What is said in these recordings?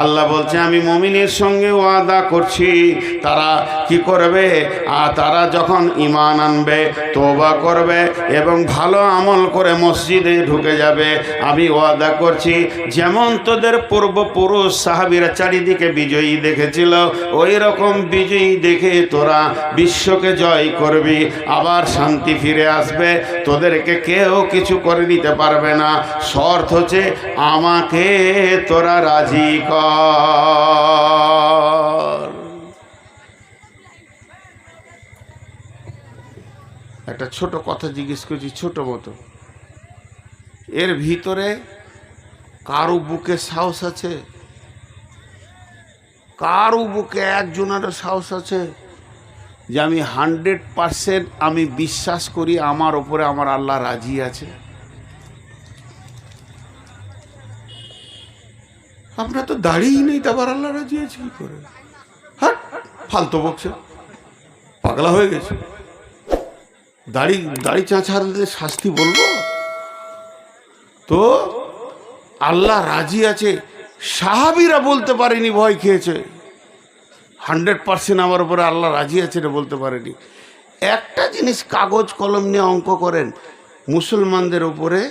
আল্লাহ বলছে আমি মুমিনের সঙ্গে ওয়াদা করছি, তারা কি করবে? তারা যখন ঈমান আনবে, তওবা করবে এবং ভালো আমল করে মসজিদে ঢুকে যাবে, আমি ওয়াদা করছি যেমন তোদের পূর্বপুরুষ সাহাবীরা চারিদিকে বিজয়ী দেখেছিল, ওই রকম বিজয়ী দেখে তোরা বিশ্বকে জয় করবি, আবার শান্তি ফিরে আসবে, তোদেরকে কেউ কিছু করে দিতে পারবে না। শর্ত হচ্ছে আমাকে তোরা রাজি কর। একটা ছোট কথা জিজ্ঞেস করছি, ছোট মতো, এর ভিতরে কারো বুকে সাহস আছে? কারো বুকে একজনের সাহস আছে যে আমি 100% আমি বিশ্বাস করি আমার ওপরে আমার আল্লাহ রাজি আছে? আপনার তো দাঁড়িয়েই নেই, তারপর আল্লাহ রাজি আছে কি করে? হ্যাঁ, ফালতু বকছে, পাগলা হয়ে গেছে। দাড়ি চাঁচাদের শাস্তি বলবো তো? আল্লাহ রাজি আছে, সাহাবীরা বলতে পারেনি, ভয় খেয়েছে। 100% আমার উপরে আল্লাহ রাজি আছে এটা বলতে পারেনি। একটা জিনিস কাগজ কলম নিয়ে অঙ্ক করেন, মুসলমানদের উপরে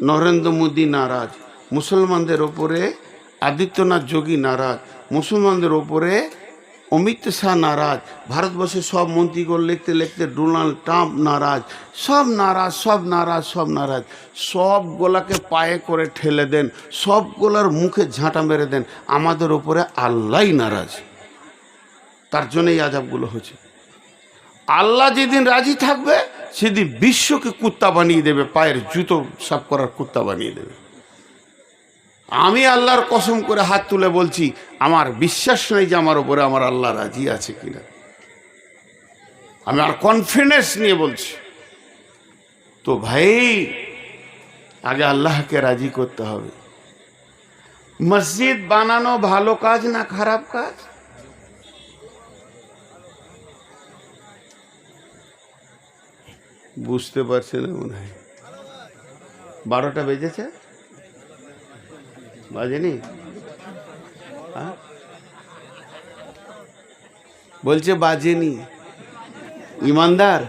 নরেন্দ্র মোদী নারাজ, মুসলমানদের ওপরে আদিত্যনাথ যোগী নারাজ, মুসলমানদের ওপরে অমিত শাহ নারাজ, ভারতবর্ষের সব মন্ত্রীগণ লিখতে লিখতে ডোনাল্ড ট্রাম্প নারাজ, সব নারাজ, সব নারাজ, সব নারাজ। সবগুলাকে পায়ে করে ঠেলে দেন, সবগুলার মুখে ঝাঁটা মেরে দেন, আমাদের ওপরে আল্লাহই নারাজ। তার জন্য এই আযাবগুলো হচ্ছে। আল্লাহ যেদিন রাজি থাকবে সেদিন বিশ্বকে কুত্তা বানিয়ে দেবে, পায়ের জুতো সাফ করার কুত্তা বানিয়ে দেবে। আমি আল্লাহর কসম করে হাত তুলে বলছি, আমার বিশ্বাস নেই যে আমার উপরে আমার আল্লাহ রাজি আছে কিনা। আমি আর কনফিডেন্স নিয়ে বলছি। তো ভাই, আগে আল্লাহকে রাজি করতে হবে। মসজিদ বানানো ভালো কাজ না খারাপ কাজ? বুঝতে পারছে না মনে হয়। 12টা বেজেছে, বাজেনি? বলছে বাজেনি। ইমানদার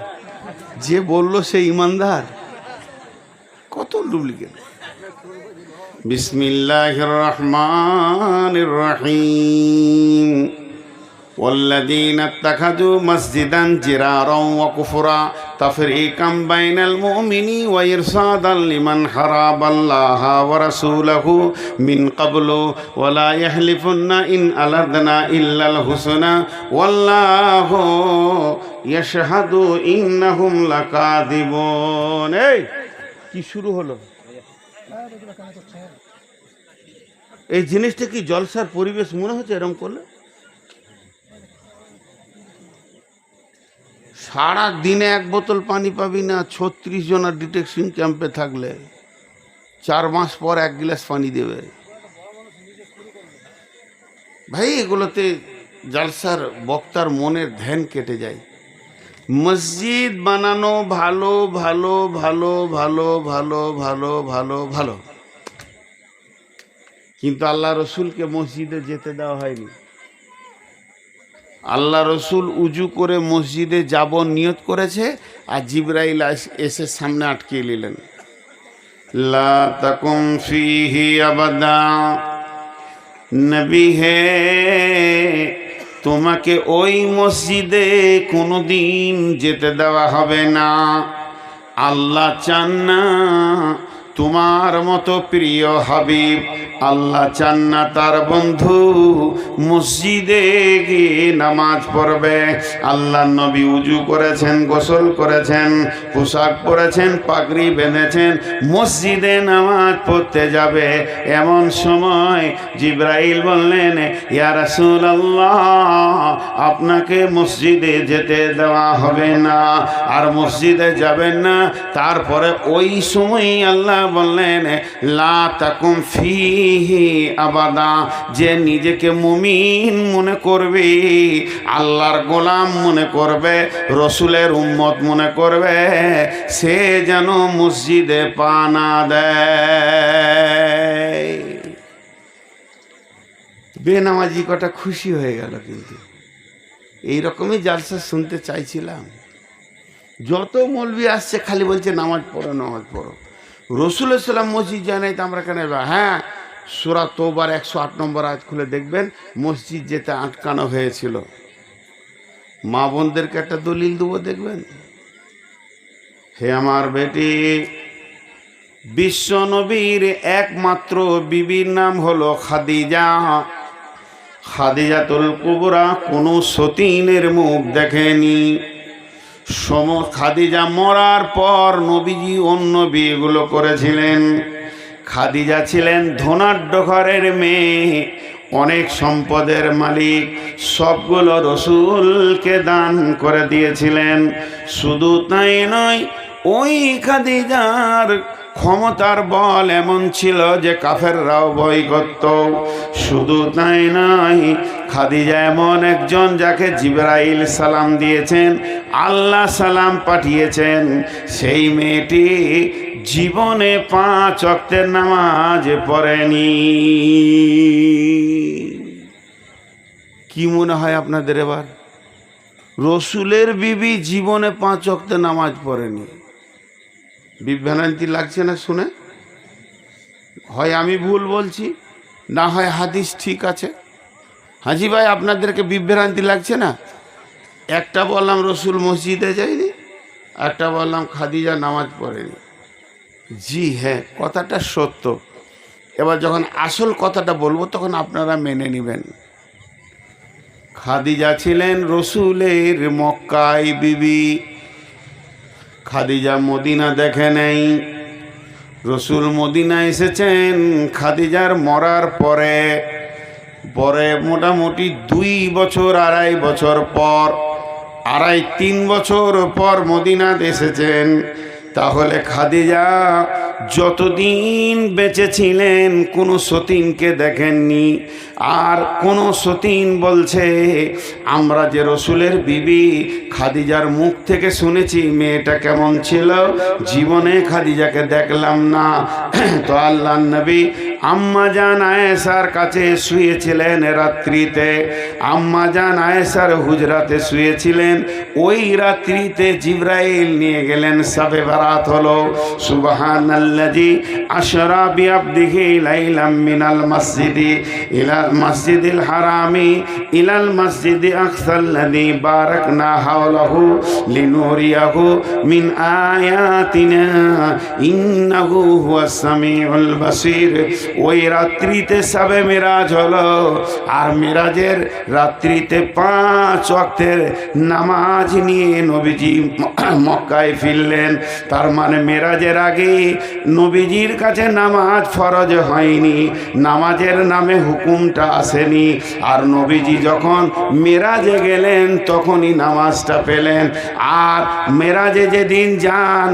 যে বলল সে ইমানদার, কত ডুপ্লিকেট। বিসমিল্লাহির রহমানির রহিম। والذين اتخذوا مسجدا جرارا وكفرا تفريقا بين المؤمنين وإرصادا لمن حارب الله ورسوله من قبل ولا يحلفن إن أردنا إلا الحسنى والله يشهد إنهم لكاذبون। এই কি শুরু হলো? এই জিনিসটা কি জলসার পরিবেশ মনে হচ্ছে এরকম করলে? সারা দিনে 1 বোতল পানি পাবি না। 36 জনের ডিটেকশন ক্যাম্পে থাকলে 4 মাস পর 1 গ্লাস পানি দেবে। ভাই, এগুলোতে জালসার বক্তার মনের ধ্যান কেটে যায়। মসজিদ বানানো ভালো ভালো ভালো ভালো ভালো ভালো ভালো ভালো, কিন্তু আল্লাহ রসুলকে মসজিদে যেতে দেওয়া হয়নি। আল্লাহ রসুল উজু করে মসজিদে যাব নিয়ত করেছে, আর জিবরাইল এসে সামনে আটকে নিলেন। লা তাকুম ফিহি আবাদা, নবী হে তোমাকে ওই মসজিদে কোনোদিন যেতে দেওয়া হবে না। আল্লাহ চান না তোমার মতো প্রিয় হাবিব, আল্লাহ চান না তার বন্ধু মসজিদে গিয়ে নামাজ পড়বে। আল্লাহ নবী উজু করেছেন, গোসল করেছেন, পোশাক পরেছেন, পাগড়ি বেঁধেছেন, মসজিদে নামাজ পড়তে যাবে। এমন সময় জিবরাইল বললেন, ইয়া রাসূলুল্লাহ, আপনাকে মসজিদে যেতে দেওয়া হবে না, আর মসজিদে যাবেন না। তারপরে ওই সময়ই আল্লাহ বললেন, লা তাকুম ফিহি আবাদা, যে নিজেকে মুমিন মনে করবে, আল্লাহর গোলাম মনে করবে, রসুলের উম্মত মনে করবে, সে যেন মসজিদে পা না দেয়। বেনামাজি কটা খুশি হয়ে গেল। কিন্তু এই রকমই জালসা শুনতে চাইছিলাম। যত মৌলবি আসছে খালি বলছে নামাজ পড়ো নামাজ পড়ো। রসুল সাল্লাম মসজিদ যায় নাই তো আমরা কেন? হ্যাঁ, সূরা তওবার 108 নম্বর আয়াত খুলে দেখবেন মসজিদ যেতে আটকানো হয়েছিল। মা বোনদেরকে একটা দলিল দেবো, দেখবেন। হে আমার বেটি, বিশ্ব নবীর একমাত্র বিবির নাম হলো খাদিজা। খাদিজাতুল কুবরা কোনো সতীনের মুখ দেখেনি। খাদিজা মরার পর নবীজি অন্য বিয়েগুলো করেছিলেন। খাদিজা ছিলেন ধনাঢ্য ঘরের মেয়ে, অনেক সম্পদের মালিক, সবগুলো রসুলকে দান করে দিয়েছিলেন। শুধু তাই নয়, ওই খাদিজার ক্ষমতার বল এমন ছিল যে কাফেররাও ভয় করত। শুধু তাই নয়, খাদিজা এমন একজন যাকে জিবরাইল সালাম দিয়েছেন, আল্লাহ সালাম পাঠিয়েছেন। সেই মেয়েটি জীবনে 5 ওয়াক্তের নামাজ পড়েনি। কি মনে হয় আপনাদের এবার? রসুলের বিবি জীবনে 5 ওয়াক্তের নামাজ পড়েনি। বিভ্রান্তি লাগছে না শুনে? হয় আমি ভুল বলছি, না হয় হাদিস ঠিক আছে। হাজি ভাই, আপনাদেরকে বিভ্রান্তি লাগছে না? একটা বললাম রসুল মসজিদে যায়নি, একটা বললাম খাদিজা নামাজ পড়েনি। জি হ্যাঁ, কথাটা সত্য। এবার যখন আসল কথাটা বলবো তখন আপনারা মেনে নেবেন। খাদিজা ছিলেন রসুলের মক্কায় বিবি। খাদিজা মদিনা দেখে নেই। রসুল মদিনা এসেছেন খাদিজার মরার পরে মোটামুটি 2 বছর 2.5 বছর পর, 2.5-3 বছর পর মদিনাতে এসেছেন। তাহলে খাদিজা যতদিন বেঁচে ছিলেন কোনো সতীনকে দেখেননি। আর কোনো সতীন বলছে, আমরা যে রসুলের বিবি খাদিজার মুখ থেকে শুনেছি মেয়েটা কেমন ছিল, জীবনে খাদিজাকে দেখলাম না। তো আল্লাহর নবী আম্মা জান আয়েশার কাছে শুয়েছিলেন রাত্রিতে। আম্মা জান আয়েশার হুজরাতে শুয়েছিলেন। ওই রাত্রিতে জিবরাইল নিয়ে গেলেন, সাবে বারাত হলো। সুবহানাল্লাযী আশরা বিআবদিহি লাইলাম মিনাল মাসজিদি ইলাল মাসজিদিল হারামি ইলাল মাসজিদি আকসাল্লাযী বারাকনা হাওলাহু লিনুরিয়াহু মিন আয়াতিনা ইন্নাহু হুয়াস সামিউল বাসীর। ওই রাত্রিতে সাবে মিরাজ হলো। আর মিরাজের রাত্রিতে 5 ওয়াক্তের নামাজ নিয়ে নবীজি মক্কায় ফিরলেন। তার মানে মিরাজের আগে নবীজির কাছে নামাজ ফরজ হয়নি, নামাজের নামে হুকুমটা আসেনি। আর নবীজি যখন মিরাজে গেলেন তখনই নামাজটা পেলেন। আর মিরাজে যেদিন যান,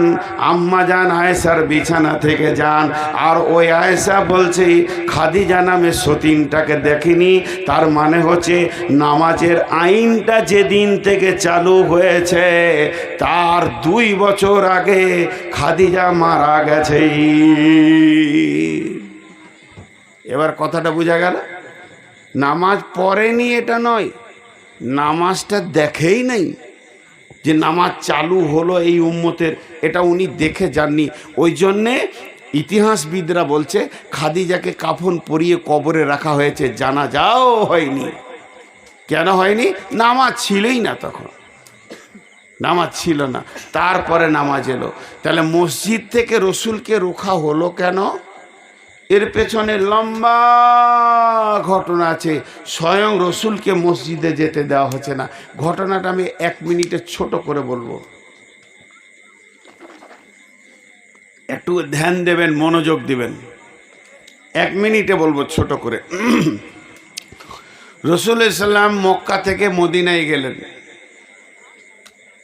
আম্মা জান আয়েশার বিছানা থেকে যান। আর ওই আয়েশা বলছে খাদিজা নামে সতীনটাকে দেখিনি। তার মানে হচ্ছে নামাজের আইনটা যেদিন থেকে চালু হয়েছে তার 2 বছর আগে খাদিজা মারা গেছে। এবার কথাটা বোঝা গেল? নামাজ পড়েনি এটা নয়, নামাজটা দেখেই নেই যে নামাজ চালু হলো এই উম্মতের, এটা উনি দেখে যাননি। ওই জন্যে ইতিহাসবিদরা বলছে খাদিজাকে কাফন পরিয়ে কবরে রাখা হয়েছে, জানাজাও হয়নি। কেন হয়নি? নামাজ ছিলই না তখন, নামাজ ছিল না। তারপরে নামাজ এলো। তাহলে মসজিদ থেকে রসুলকে রোখা হলো কেন? এর পেছনে লম্বা ঘটনা আছে। স্বয়ং রসুলকে মসজিদে যেতে দেওয়া হচ্ছে না। ঘটনাটা আমি 1 মিনিটে ছোট করে বলবো, একটু ধ্যান দেবেন, মনোযোগ দিবেন। 1 মিনিটে বলবো ছোট করে। রসুল সাল্লাম মক্কা থেকে মদিনায় গেলেন।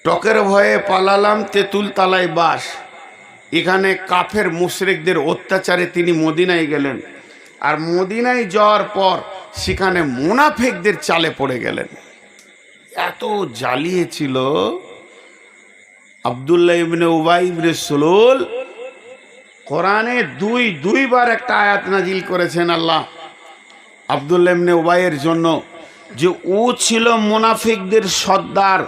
টকের ভয়ে পালালাম তেঁতুল তালায় বাস। এখানে কাফের মুশরিকদের অত্যাচারে তিনি মদিনায় গেলেন। আর মদিনায় যাওয়ার পর সেখানে মুনাফিকদের চালে পড়ে গেলেন। এত জ্বালিয়েছিল। আব্দুল্লাহ ইবনে উবাই ইবনে সুলুল কোরআনে দুইবার একটা আয়াত নাজিল করেছেন আল্লাহ। আব্দুল্লাহ ইবনে উবাইয়ের জন্য, যে ও ছিল মুনাফিকদের সর্দার।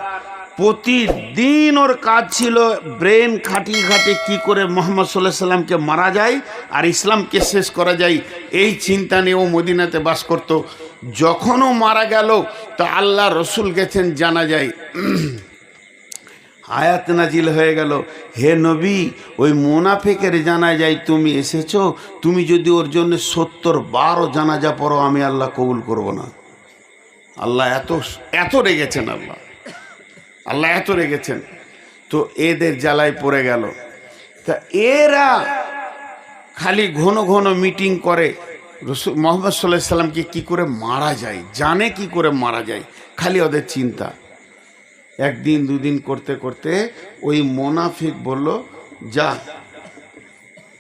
প্রতিদিন ওর কাজ ছিল ব্রেন খাটিয়ে খাটিয়ে কী করে মুহাম্মদ সাল্লাল্লাহু আলাইহি সাল্লামকে মারা যায় আর ইসলামকে শেষ করা যায়, এই চিন্তা নিয়ে ও মদিনাতে বাস করত। যখনও মারা গেল তো আল্লাহ রসুল গেছেন জানা যায়, আয়াত নাজিল হয়ে গেল, হে নবী, ওই মুনাফিকের জানাজায় তুমি এসেছো, তুমি যদি ওর জন্য 70 জানাজা পড়ো আমি আল্লাহ কবুল করব না। আল্লাহ এত রেগেছেন, আল্লাহ এত রেগেছেন। তো এদের জ্বালায় পড়ে গেল। তা এরা খালি ঘন ঘন মিটিং করে রসুল মুহাম্মদ সাল্লাল্লাহু আলাইহি সাল্লামকে কী করে মারা যায়, জানে কি করে মারা যায়, খালি ওদের চিন্তা। একদিন দুদিন করতে করতে ওই মুনাফিক বলল, যা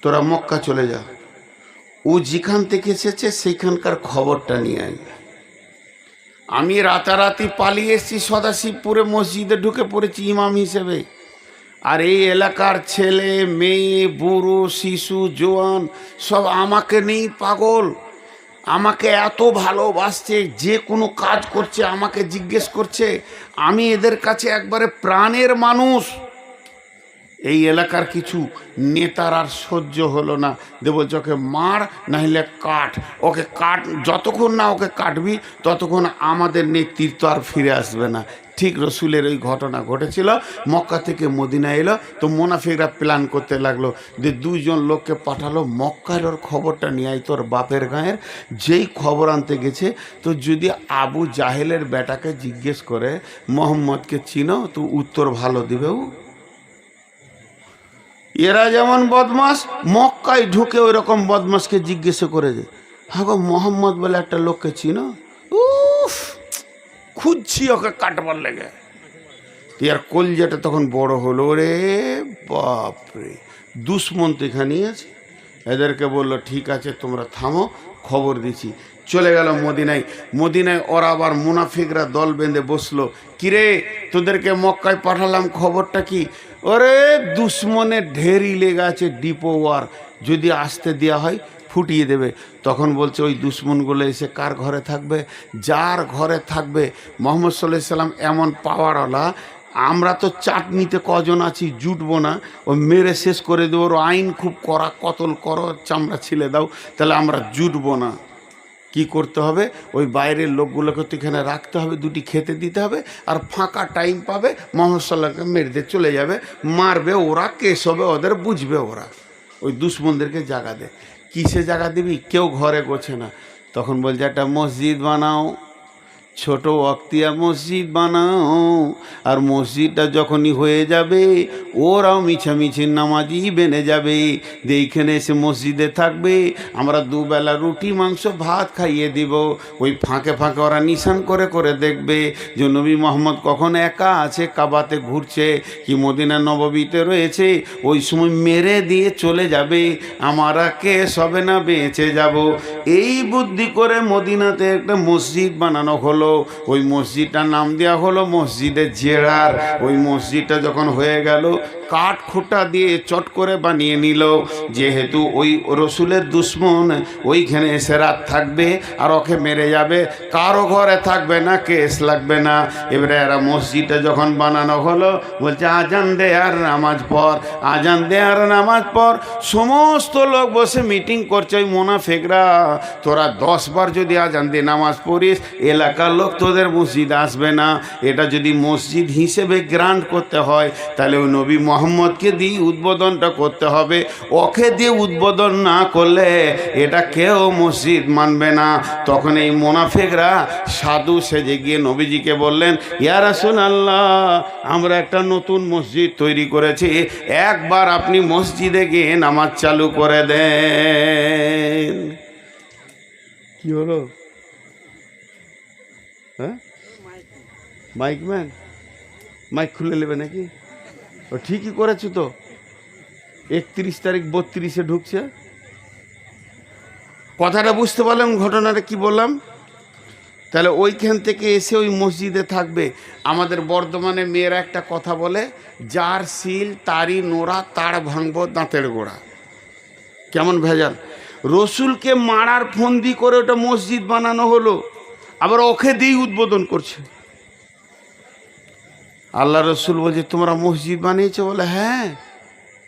তোরা মক্কা চলে যা, ও যেখান থেকে এসেছে সেইখানকার খবরটা নিয়ে আয়। আমি রাতারাতি পালিয়ে এসেছি সদাশিবপুরে, মসজিদে ঢুকে পড়েছি ইমাম হিসেবে, আর এই এলাকার ছেলে মেয়ে বুড়ো শিশু জোয়ান সব আমাকে নেই পাগল, আমাকে এত ভালোবাসছে, যে কোনো কাজ করছে আমাকে জিজ্ঞেস করছে, আমি এদের কাছে একবারে প্রাণের মানুষ। এই এলাকার কিছু নেতার আর সহ্য হলো না, দেব ওকে মার নাহলে কাট, ওকে কাট, যতক্ষণ না ওকে কাটবি ততক্ষণ আমাদের নেতৃত্ব আর ফিরে আসবে না। ঠিক রসুলের ওই ঘটনা ঘটেছিল। মক্কা থেকে মদিনা এলো, তো মুনাফিকরা প্ল্যান করতে লাগলো যে 2 জন লোককে পাঠালো, মক্কার ওর খবরটা নিয়ে আয় তোর বাপের গাঁয়ের। যেই খবর আনতে গেছে, তো যদি আবু জাহেলের বেটাকে জিজ্ঞেস করে মোহাম্মদকে চিনো, তো উত্তর ভালো দিবেও। এরা যেমন বদমাস, মক্কায় ঢুকে ওই রকম বদমাসকে জিজ্ঞেস করে যে, হ্যাঁ গো মোহাম্মদ বলে একটা লোককে চিনো? উফ, খুঁজছি ওকে কাটবার লেগে। আর কলজাটা তখন বড় হলো, রে বাপরে, দুশ্মন তো এখানেই আছে। এদেরকে বললো ঠিক আছে তোমরা থামো, খবর দিচ্ছি। চলে গেল মদিনায়। মদিনায় ওরা আবার মুনাফিকরা দল বেঁধে বসলো, কিরে তোদেরকে মক্কায় পাঠালাম, খবরটা কি? ওরে দুশ্মনের ঢেরি লেগে আছে, ডিপো ওয়ার, যদি আসতে দেওয়া হয় ফুটিয়ে দেবে। তখন বলছে ওই দুশ্মনগুলো এসে কার ঘরে থাকবে? যার ঘরে থাকবে। মুহাম্মদ সাল্লাল্লাহু আলাইহি সাল্লাম এমন পাওয়ারওয়ালা, আমরা তো চাটনিতে কজন আছি, জুটবো না, ও মেরে শেষ করে দেবো। ওর আইন খুব কড়া, কতল করো, চামড়া ছিলে দাও, তাহলে আমরা জুটবো না। কি করতে হবে? ওই বাইরের লোকগুলোকে তো এখানে রাখতে হবে, 2টি খেতে দিতে হবে, আর ফাঁকা টাইম পাবে মুহাম্মদ সাল্লাল্লাহু মেরে দিয়ে চলে যাবে, মারবে ওরা, কেস হবে ওদের, বুঝবে ওরা। ওই দুশ্মনদেরকে জাগা দে। কিসে জাগা দিবি? কেউ ঘরে গোছে না। তখন বলছে একটা মসজিদ বানাও, ছোট ওয়াক্তিয়া মসজিদ বানাও, আর মসজিদটা যখনই হয়ে যাবে ওরাও মিছামিছি নামাজি বেনে যাবে, এইখানে এসে মসজিদে থাকবে, আমরা 2 বেলা রুটি মাংস ভাত খাইয়ে দিব। ওই ফাঁকে ফাঁকে ওরা নিশান করে করে দেখবে যে নবী মোহাম্মদ কখন একা আছে, কাবাতে ঘুরছে কি মদিনা নববীতে রয়েছে, ওই সময় মেরে দিয়ে চলে যাবে, আমরা কেস হবে না, বেঁচে যাব। এই বুদ্ধি করে মদিনাতে একটা মসজিদ বানানো হলো। ওই মসজিদটার নাম দেওয়া হলো মসজিদে জেরার। ওই মসজিদটা যখন হয়ে গেল, কাঠ খুঁটা দিয়ে চট করে বানিয়ে নিল, যেহেতু ওই রসুলের দুশ্মন ওইখানে এসে রাত থাকবে আর ওকে মেরে যাবে, কারো ঘরে থাকবে না, কেস লাগবে না। এবারে এরা মসজিদটা যখন বানানো হলো, বলছে আজান দে আর নামাজ পড়, আজান দে আর নামাজ পড়। সমস্ত লোক বসে মিটিং করছে, ওই মুনাফিকরা, তোরা 10 বার যদি আজান দিয়ে নামাজ পড়িস, এলাকার লোক তোদের মসজিদ আসবে না। এটা যদি মসজিদ হিসেবে গ্রান্ট করতে হয়, তাহলে ওই নবী মোহাম্মদকে দিয়ে উদ্বোধনটা করতে হবে। ওকে দিয়ে উদ্বোধন না করলে এটা কেউ মসজিদ মানবে না। তখন এই মুনাফিকরা সাধু সেজে গিয়ে নবীজিকে বললেন, ইয়া রাসূলুল্লাহ, আমরা একটা নতুন মসজিদ তৈরি করেছি, একবার আপনি মসজিদে গিয়ে নামাজ চালু করে দেন। কি হলো? হ্যাঁ, মাইকম্যান মাইক খুলে নেবে নাকি? ও ঠিকই করেছো তো, 31 তারিখ 32-এ ঢুকছে। কথাটা বুঝতে পারলাম, ঘটনাটা কি বললাম? তাহলে ওইখান থেকে এসে ওই মসজিদে থাকবে। আমাদের বর্ধমানে মেয়েরা একটা কথা বলে, যার সিল তারই নোড়া, তার ভাঙবো দাঁতের গোড়া। কেমন ভেজাল! রসুলকে মারার ফন্দি করে ওটা মসজিদ বানানো হলো, আবার ওকে দিয়েই উদ্বোধন করছে। আল্লাহ রসুল বলছে তোমরা মসজিদ বানিয়েছো? বলে হ্যাঁ।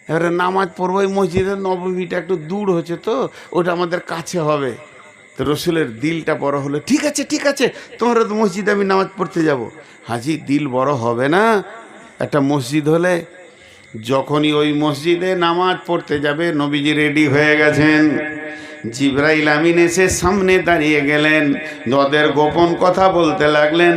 এবারে নামাজ পড়বো, ওই মসজিদের নবমীটা একটু দূর হচ্ছে তো, ওটা আমাদের কাছে হবে। তো রসুলের দিলটা বড় হলো, ঠিক আছে ঠিক আছে, তোমরা তো মসজিদে আমি নামাজ পড়তে যাব। হাজি দিল বড় হবে না একটা মসজিদ হলে? যখনই ওই মসজিদে নামাজ পড়তে যাবে, নবীজি রেডি হয়ে গেছেন, জিবরাইল আমিন এসে সামনে দাঁড়িয়ে গেলেন, ওদের গোপন কথা বলতে লাগলেন।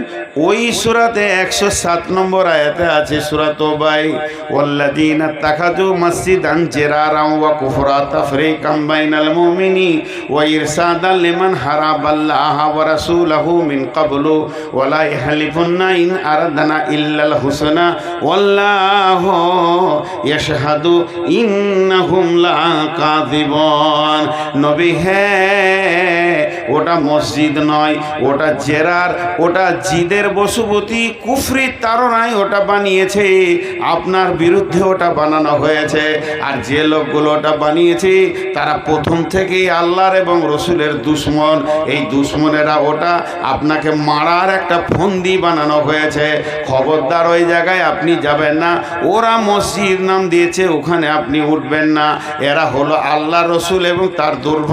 ওই সূরাতে 107 নম্বর আয়াতে আছে, সূরা তাওবায়, ওয়াল্লাযীনা তাখাযু মাসজিদান জিরারান ওয়া কুফরা তাফরীকাম বাইনাল মুমিনি ওয়া ইরসাদান লিমান হারাবাল্লাহা ওয়া রাসূলাহু মিন ক্বাবলু ওয়া লা ইয়াহলিফুন্না ইন আরাদনা ইল্লাল হুসনা ওয়াল্লাহু ইয়াশহাদু ইন্নাহুম লাকাযিবুন। নবী হ্যাঁ, ওটা মসজিদ নয়, ওটা জেরার, ওটা জিদের বশবর্তী কুফরি তাড়নায় ওটা বানিয়েছে, আপনার বিরুদ্ধে ওটা বানানো হয়েছে। আর যে লোকগুলো ওটা বানিয়েছে তারা প্রথম থেকেই আল্লাহর এবং রসুলের দুশমন। এই দুশমনেরা ওটা আপনাকে মারার একটা ফন্দি বানানো হয়েছে। খবরদার ওই জায়গায় আপনি যাবেন না। ওরা মসজিদ নাম দিয়েছে, ওখানে আপনি উঠবেন না। এরা হলো আল্লাহ রসুল এবং তার দুর্বল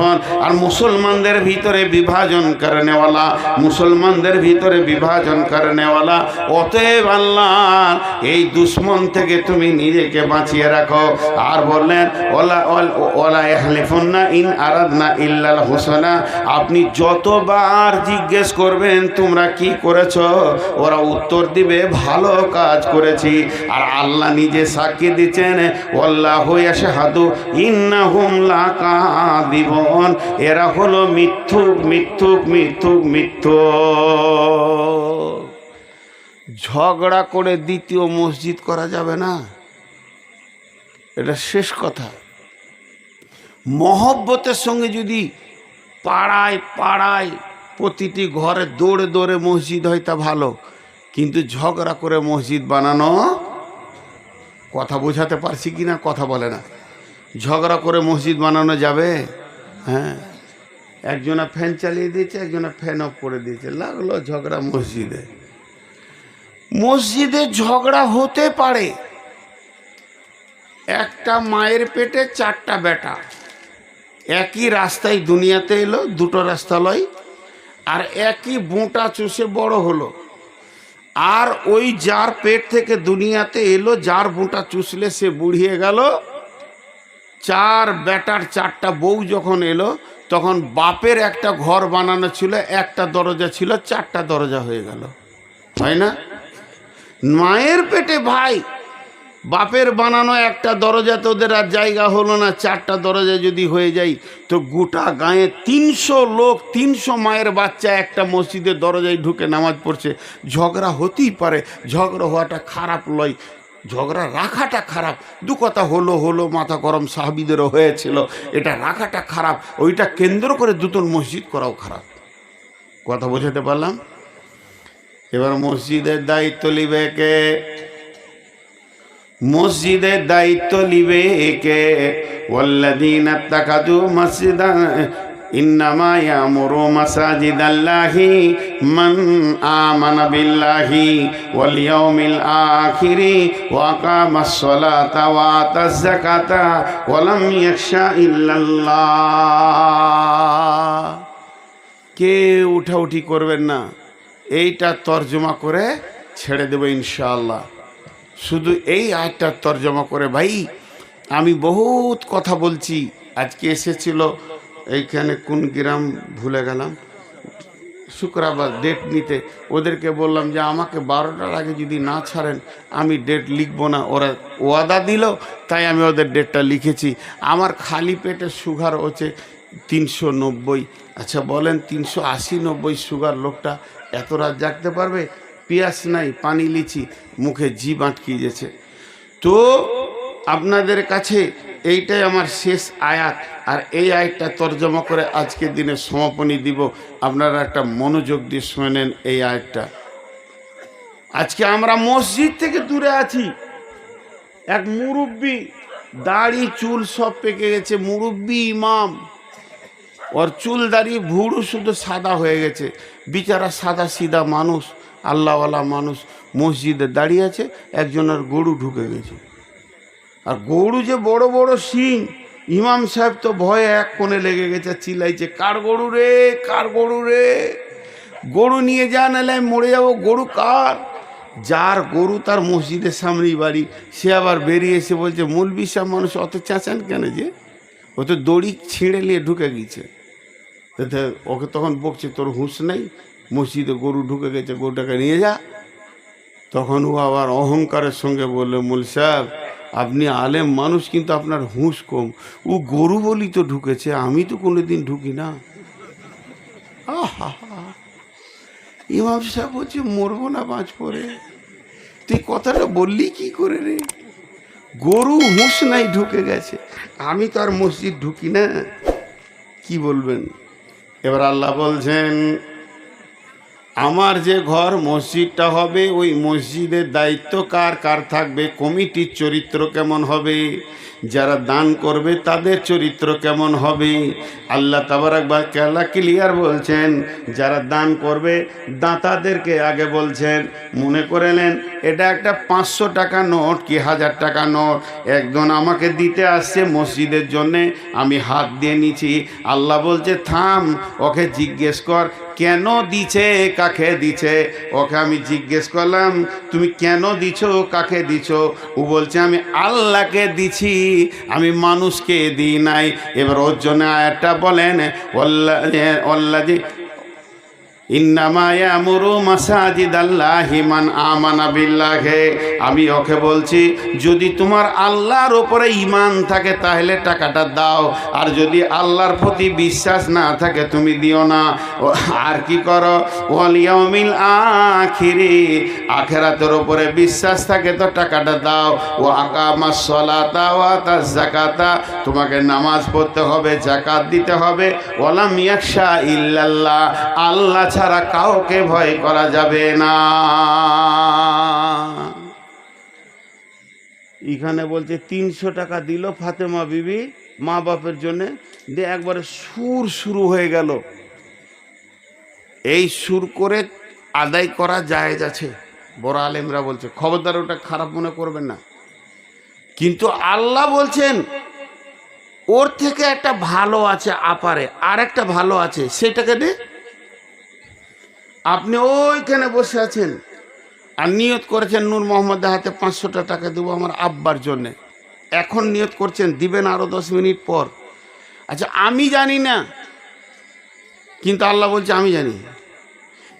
আর মুসলমানদের ভিতরে বিভাজন করেনেওয়ালা, মুসলমানদের ভিতরে বিভাজন করেনেওয়ালা। অতএব আল্লাহ এই দুশ্মন থেকে তুমি নিজেকে বাঁচিয়ে রাখো। আর বললেন ওলা ইয়াহলিফুন্না ইন আরাদনা ইল্লাল হুসনা, আপনি যতবার জিজ্ঞেস করবেন তোমরা কি করেছো, ওরা উত্তর দিবে ভালো কাজ করেছি। আর আল্লাহ নিজে সাক্ষী দিচ্ছেন, আল্লাহু ইয়াশহাদু ইন্নাহুম লাকাযিবুন, এরা হলো মিথ্যুক মিথ্যুক মিথ্যুক মিথ্যুক। ঝগড়া করে দ্বিতীয় মসজিদ করা যাবে না, এটা শেষ কথা। মহব্বতের সঙ্গে যদি পাড়ায় পাড়ায় প্রতিটি ঘরে দৌড়ে দৌড়ে মসজিদ হয় তা ভালো, কিন্তু ঝগড়া করে মসজিদ বানানো, কথা বোঝাতে পারছি কি না? কথা বলে না। ঝগড়া করে মসজিদ বানানো যাবে? হ্যাঁ, একজনা ফ্যান চালিয়ে দিয়েছে, একজনা ফ্যান অফ করে দিয়েছে, লাগলো ঝগড়া মসজিদে। মসজিদে ঝগড়া হতে পারে। একটা মায়ের পেটে 4টা বেটা একই রাস্তায় দুনিয়াতে এলো, দুটো রাস্তা লয়, আর একই বোঁটা চুষে বড় হলো। আর ওই যার পেট থেকে দুনিয়াতে এলো, যার বোঁটা চুষলে সে বুড়িয়ে গেল। 4 বেটার 4টা বউ যখন এলো, তখন বাপের একটা ঘর বানানো ছিল, একটা দরজা ছিল, 4টা দরজা হয়ে গেল, হয় না? মায়ের পেটে ভাই, বাপের বানানো একটা দরজাতে ওদের আর জায়গা হলো না, 4টা দরজা যদি হয়ে যায় তো গোটা গায়ে 300 লোক, 300 মায়ের বাচ্চা একটা মসজিদের দরজায় ঢুকে নামাজ পড়ছে। ঝগড়া হতেই পারে, ঝগড়া হওয়াটা খারাপ লয়, ঝগড়া রাখাটা খারাপ। দু কথা হলো হলো, মাথা গরম সাহাবীদেরও হয়েছিল, এটা রাখাটা খারাপ। ওইটা কেন্দ্র করে দুটোর মসজিদ করাও খারাপ। কথা বোঝাতে পারলাম? এবার মসজিদের দায়িত্ব নিবে কে? মসজিদের দায়িত্ব নিবে কে? ওয়াল্লাযীনা ইত্তাখাযু মাসজিদান ইন্নামা ইয়ামুরু মাসাজিদাল্লাহি মান আমানা বিল্লাহি ওয়াল ইয়াউমিল আখিরি ওয়া আকামাস সালাতা ওয়া আতাজ যাকাতা ওয়া লাম ইয়াখশা ইল্লাল্লাহ। কে উঠাউঠি করবেন না, এইটা তর্জমা করে ছেড়ে দেব ইনশাআল্লাহ। শুধু এই আয়াতটার তর্জমা করে ভাই আমি বহুত কথা বলছি। আজকে এসেছিল এইখানে কোন গ্রাম ভুলে গেলাম, শুক্রবার ডেট নিতে। ওদেরকে বললাম যে আমাকে 12টার আগে যদি না ছাড়েন আমি ডেট লিখবো না। ওরা ওয়াদা দিল, তাই আমি ওদের ডেটটা লিখেছি। আমার খালি পেটে সুগার হচ্ছে 390। আচ্ছা বলেন 380-90 সুগার লোকটা এত রাত জাগতে পারবে? পিয়াস নাই, পানি লিচি, মুখে জিভ আটকে গেছে। তো আপনাদের কাছে এইটাই আমার শেষ আয়াত, আর এই আয়াতটা তর্জমা করে আজকের দিনে সমাপনী দিব। আপনারা একটা মনোযোগ দিয়ে শোনেন এই আয়াতটা। আজকে আমরা মসজিদ থেকে দূরে আছি। এক মুরব্বি, দাড়ি চুল সব পেকে গেছে, মুরব্বি ইমাম, ওর চুল দাড়ি ভুরু শুধু সাদা হয়ে গেছে, বিচারা সাদা সিধা মানুষ, আল্লাহওয়ালা মানুষ, মসজিদে দাঁড়িয়ে আছে, একজনের গরু ঢুকে গেছে। আর গরু যে বড় বড় শিং, ইমাম সাহেব তো ভয়ে এক কোণে লেগে গেছে, চিল্লাইছে, কার গরু রে, কার গরু রে, গরু নিয়ে যা, নাহলে আমি মরে যাবো। গরু কার? যার গরু তার মসজিদের সামনেই বাড়ি। সে আবার বেরিয়ে এসে বলছে, মৌলবি সাহেব মানুষ অত চেঁচান কেন, যে ও তো দড়ি ছিঁড়ে নিয়ে ঢুকে গেছে। ওকে তখন বকছে, তোর হুঁশ নেই, মসজিদে গরু ঢুকে গেছে, গরুটাকে নিয়ে যা। তখন ও আবার অহংকারের সঙ্গে বললো, মৌল সাহেব আপনি আলেম মানুষ, কিন্তু আপনার হুঁশ কম, ও গরু বলি তো ঢুকেছে, আমি তো কোনোদিন ঢুকি না। আহা, ইমাম সাহেব বলছে, মরবো না বাঁচবো রে, তুই কথাটা বললি কি করে রে, গরু হুঁশ নাই ঢুকে গেছে, আমি তো আর মসজিদ ঢুকি না, কি বলবেন। এবার আল্লাহ বলছেন, আমার যে ঘর মসজিদটা হবে, ওই মসজিদের দায়িত্ব কার কার থাকবে, কমিটির চরিত্র কেমন হবে, যারা দান করবে তাদের চরিত্র কেমন হবে। আল্লাহ তাবারাক ওয়া তাআলা ক্লিয়ার বলছেন, যারা দান করবে দাতাদেরকে আগে বলছেন। মনে করে নেন এটা একটা 500 টাকা নোট কি 1000 টাকা নোট, একজন আমাকে দিতে আসছে মসজিদের জন্যে, আমি হাত দিয়ে নিছি। আল্লাহ বলছে, থাম, ওকে জিজ্ঞেস কর কেন দিছে, কাকে দিছে। ওকে আমি জিজ্ঞেস করলাম, তুমি কেন দিছো, কাকে দিছো? ও বলছে, আমি আল্লাহকে দিছি, আমি মানুষকে দিই নাই। এবার ওর জন্য আয়াতটা বলেন, ওয়াল্লাযী ইন্নামা ইয়ামুরু মাসাজিদাল্লাহি মান আমানা বিল্লাহি। আমি ওকে বলছি, যদি তোমার আল্লাহর উপরে ঈমান থাকে তাহলে টাকাটা দাও, আর যদি আল্লাহর প্রতি বিশ্বাস না থাকে তুমি দিও না। আর কি করো, ওয়াল ইয়াউমিল আখিরি, আখিরাতের উপরে বিশ্বাস থাকে তো টাকাটা দাও। ওয়া আকামাস সালাতা ওয়া আতাজ যাকাতা, তোমাকে নামাজ পড়তে হবে, যাকাত দিতে হবে। ওয়ালাম ইয়াখশা ইল্লাল্লাহ, আল্লাহ ছাড়া কাউকে ভয় করা যাবে না। এখানে বলছে 300 টাকা দিল ফাতেমা বিবি মা বাপের জন্য, দিয়ে একবারে সুর শুরু হয়ে গেল। এই সুর করে আদায় করা জায়েজ আছে, বড় আলেমরা বলছে, খবরদার ওটা খারাপ মনে করবেন না। কিন্তু আল্লাহ বলছেন ওর থেকে একটা ভালো আছে আপারে, আর একটা ভালো আছে, সেটাকে দে। আপনি ওইখানে বসে আছেন আর নিয়ত করেছেন নূর মোহাম্মদের হাতে 500টা টাকা দেবো আমার আব্বার জন্যে, এখন নিয়ত করছেন দিবেন আরও 10 মিনিট পর। আচ্ছা আমি জানি না, কিন্তু আল্লাহ বলছে আমি জানি।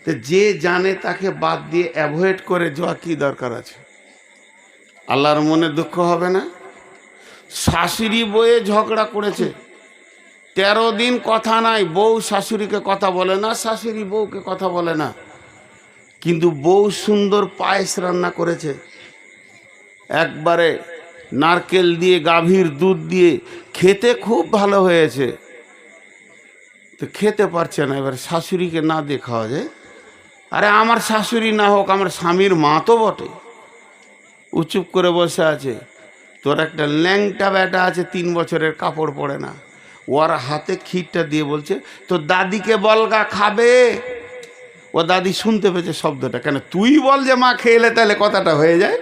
তো যে জানে তাকে বাদ দিয়ে অ্যাভয়েড করে যাওয়া কি দরকার আছে? আল্লাহর মনে দুঃখ হবে না? শাশুড়ি বউয়ে ঝগড়া করেছে, 13 দিন কথা নাই, বউ শাশুড়িকে কথা বলে না, শাশুড়ি বউকে কথা বলে না, কিন্তু বউ সুন্দর পায়েস রান্না করেছে, একবারে নারকেল দিয়ে গাভীর দুধ দিয়ে, খেতে খুব ভালো হয়েছে। তো খেতে পারছে না, এবার শাশুড়িকে না দিয়ে খাওয়া যায়? আরে আমার শাশুড়ি না হোক, আমার স্বামীর মা তো বটে। ও চুপ করে বসে আছে, তোর একটা ল্যাংটা বেটা আছে 3 বছরের, কাপড় পরে না, ওর হাতে ক্ষীরটা দিয়ে বলছে তো দাদিকে বলগা খাবে। ও দাদি শুনতে পেয়েছে শব্দটা, কেন তুই বল যে মা খেলে তাহলে কথাটা হয়ে যায়,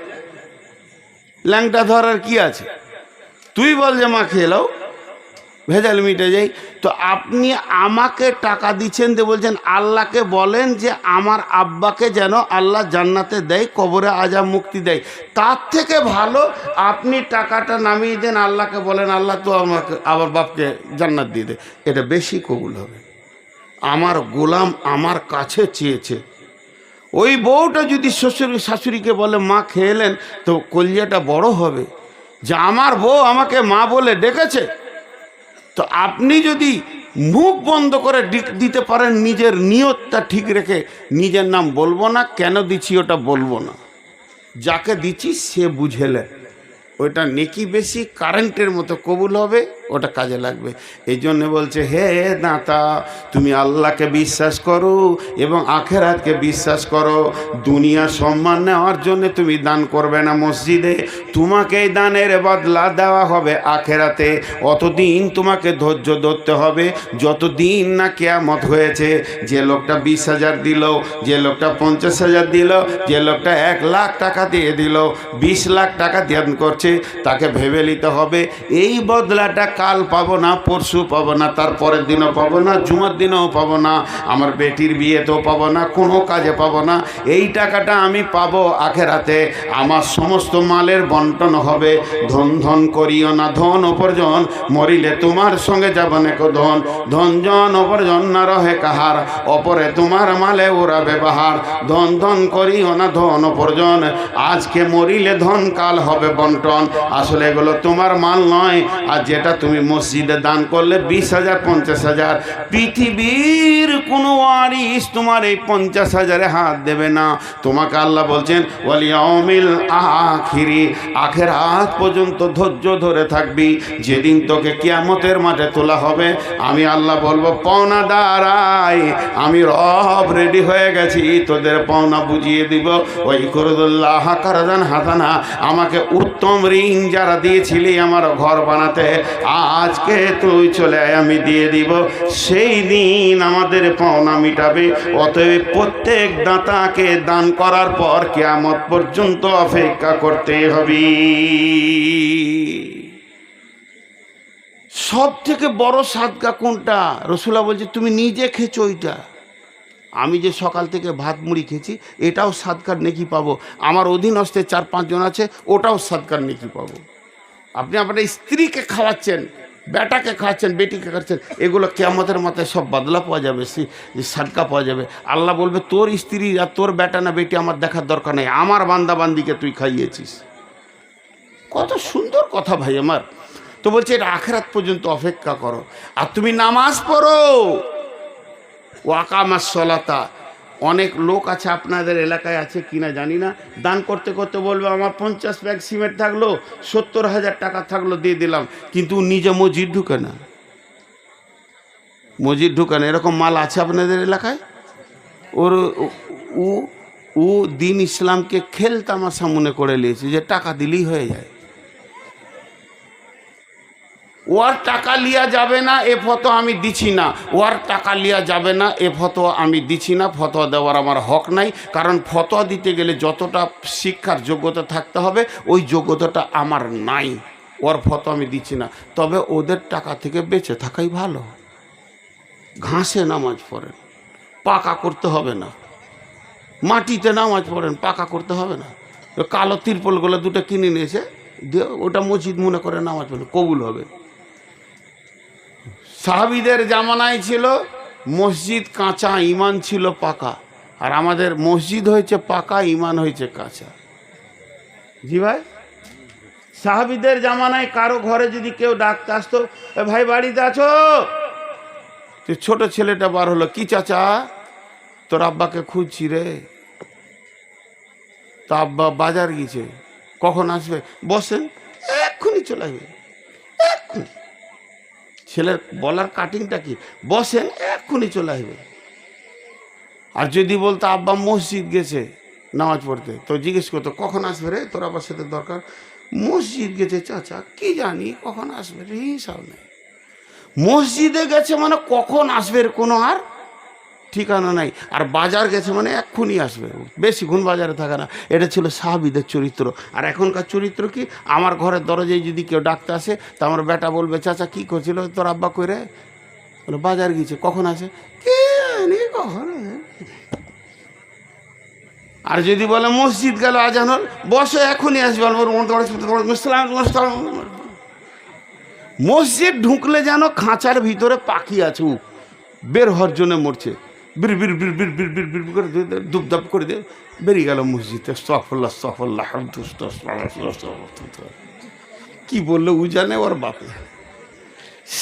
ল্যাংটা ধরার কি আছে, তুই বল যে মা খেলাও, ভেজাল মিটে যাই। তো আপনি আমাকে টাকা দিচ্ছেন দিয়ে বলছেন আল্লাহকে বলেন যে আমার আব্বাকে যেন আল্লাহ জান্নাতে দেয়, কবরে আযাব মুক্তি দেয়। তার থেকে ভালো আপনি টাকাটা নামিয়ে দেন, আল্লাহকে বলেন আল্লাহ তো আমাকে আমার বাপকে জান্নাত দিয়ে দে, এটা বেশি কবুল হবে। আমার গোলাম আমার কাছে চেয়েছে। ওই বউটা যদি শাশুড়িকে বলে মা খেলেন, তো কলিজাটা বড় হবে যে আমার বউ আমাকে মা বলে ডেকেছে। তো আপনি যদি মুখ বন্ধ করে দিতে পারেন, নিজের নিয়তটা ঠিক রেখে, নিজের নাম বলবো না, কেন দিচ্ছি ওটা বলবো না, যাকে দিচ্ছি সে বুঝেলে, ওটা নেকি বেশি, কারেন্টের মতো কবুল হবে, ওটা কাজে লাগবে। এই জন্য বলছে, হে দাতা, তুমি আল্লাহকে বিশ্বাস করো এবং আখেরাতকে বিশ্বাস করো। দুনিয়া সম্মান নেওয়ার জন্য তুমি দান করবে না মসজিদে, তোমাকে এই দানের বদলা দেওয়া হবে আখেরাতে। অতদিন তোমাকে ধৈর্য ধরতে হবে যতদিন না কিয়ামত হয়েছে। যে লোকটা 20,000 দিল, যে লোকটা 50,000 দিল, যে লোকটা 1 লাখ টাকা দিয়ে দিল, 20 লাখ টাকা দান করছে, তাকে ভেবে নিতে হবে এই বদলাটা কাল পাবো না, পরশু পাবো না, তারপরের দিনও পাবো না, জুমার দিনেও পাবো না, আমার বেটির বিয়েতেও পাবো না, কোনো কাজে পাবো না। এই টাকাটা আমি পাবো আখেরাতে। আমার সমস্ত মালের বন্টন হবে। ধন ধন করিও না, ধন উপার্জন, মরিলে তোমার সঙ্গে যাব নেকো ধন। ধন জন উপার্জন না রহে কাহার, অপরে তোমার মালে ওরা ব্যবহার। ধন ধন করিও না, ধন উপার্জন, আজকে মরিলে ধন, কাল হবে বন্টন। আসলে এগুলো তোমার মাল নয়। আর যেটা তুমি মসজিদে দান করলে 20,000 50,000, পৃথিবীর কোনো ওয়ারিস তোমার এই 50,000-এ হাত দেবে না। তোমাকে আল্লাহ বলছেন ওয়াল ইয়াউমিল আখিরি, আখিরাত পর্যন্ত ধৈর্য ধরে থাকবি। যেদিন তোকে কিয়ামতের মাঠে তোলা হবে, আমি আল্লাহ বলবো, পাওনা দাঁড়াই, আমি রব রেডি হয়ে গেছি, তোদের পাওনা বুঝিয়ে দিব। ওই করদুল্লাহ কারদান হাসানা, আমাকে উত্তম ঋণ যারা দিয়েছিলি আমার ঘর বানাতে, আজকে তুই চলে আয়, আমি দিয়ে দিব। সেই দিন আমাদের পাওনা মিটাবে। অতএব প্রত্যেক দাতাকে দান করার পর কিয়ামত পর্যন্ত অপেক্ষা করতে হবে। সব থেকে বড় সাদকা কোনটা? রাসূলুল্লাহ বলছে, তুমি নিজে খেয়েছো ওইটা। আমি যে সকাল থেকে ভাত মুড়ি খেয়েছি, এটাও সাদকার নেকি পাবো। আমার অধীনস্থে 4-5 জন আছে, ওটাও সাদকার নেকি পাবো। আপনি আপনার স্ত্রীকে খাওয়াচ্ছেন, বেটাকে খাওয়াচ্ছেন, বেটিকে খাওয়াচ্ছেন, এগুলো কিয়ামতের মাথায় সব বদলা পাওয়া যাবে, সাদকা পাওয়া যাবে। আল্লাহ বলবে, তোর স্ত্রী আর তোর বেটা না বেটি আমার দেখার দরকার নেই, আমার বান্দা বান্দিকে তুই খাইয়েছিস। কত সুন্দর কথা ভাই আমার। তো বলছে এটা আখিরাত পর্যন্ত অপেক্ষা করো। আর তুমি নামাজ পড়ো, ওয়াকামাস সলাতা। অনেক লোক আছে, আপনাদের এলাকায় আছে কিনা জানি না, দান করতে করতে বলবে আমার 50 ব্যাগ সিমেন্ট থাকলো, 70,000 টাকা থাকলো, দিয়ে দিলাম, কিন্তু নিজে মসজিদ ঢুকে না। মসজিদ ঢুকে না, এরকম মাল আছে আপনাদের এলাকায়। ওর ও দিন ইসলামকে খেল তামাশা মনে করে নিয়েছে, যে টাকা দিলেই হয়ে যায়। ওর টাকা লিয়া যাবে না, এ ফটো আমি দিচ্ছি না। ওর টাকা লিয়া যাবে না, এ ফটো আমি দিচ্ছি না। ফতোয়া দেওয়ার আমার হক নাই, কারণ ফতোয়া দিতে গেলে যতটা শিক্ষার যোগ্যতা থাকতে হবে, ওই যোগ্যতাটা আমার নাই। ওর ফটো আমি দিচ্ছি না। তবে ওদের টাকা থেকে বেঁচে থাকাই ভালো। ঘাসে নামাজ পড়েন, পাকা করতে হবে না। মাটিতে নামাজ পড়েন, পাকা করতে হবে না। কালো তিরপলগুলো 2টা কিনে নিয়েছে, ওটা মসজিদ মনে করে নামাজ পড়ে, কবুল হবে। সাহাবীদের জামানায় ছিল মসজিদ কাঁচা, ইমান ছিল পাকা। আর আমাদের মসজিদ হয়েছে পাকা, ইমান হয়েছে কাঁচা। জি ভাই, সাহাবীদের জামানায় কারো ঘরে যদি কেউ ডাকতে আসতো, ভাই বাড়িতে আছো? তো ছোট ছেলেটা বার হলো, কি চাচা, তোর আব্বাকে খুঁজছি রে। তা আব্বা বাজার গিয়েছে, কখন আসবে? বসেন, এক্ষুনি চলে আসবে, এক্ষুনি। ছেলের বলার কাটিংটা কি, বসেন, এক্ষুনি চলে আসবে। আর যদি বলতো আব্বা মসজিদ গেছে নামাজ পড়তে, তো জিজ্ঞেস করতো, কখন আসবে রে, তোর আব্বার সাথে দরকার। মসজিদ গেছে চাচা, কি জানি কখন আসবে রে, হিসাব নেই। মসজিদে গেছে মানে কখন আসবে এর কোনো আর ঠিকানা নাই। আর বাজার গেছে মানে এক্ষুনি আসবে, বেশিক্ষণ বাজারে থাকে না। এটা ছিল সাহাবীদের চরিত্র। আর এখনকার চরিত্র কি, আমার ঘরের দরজায় যদি কেউ ডাকতে আসে, তা আমার বেটা বলবে, চাচা কি করছিল তোর আব্বা কইরে? বলে বাজার গিয়েছে, কখন আসে? কে জানি কখন। আর যদি বলে মসজিদ গেল, আজান হল, বসে এখনই আসবে। মসজিদ ঢুকলে যেন খাঁচার ভিতরে পাখি আছে, বের হওয়ার জন্য মরছে, বির বির বির বির বির বির বির করে দুপদাপ করে দিয়ে বেরিয়ে গেল মসজিদে। আস্তাগফিরুল্লাহ, কি বললো ও জানে, ওর বাপে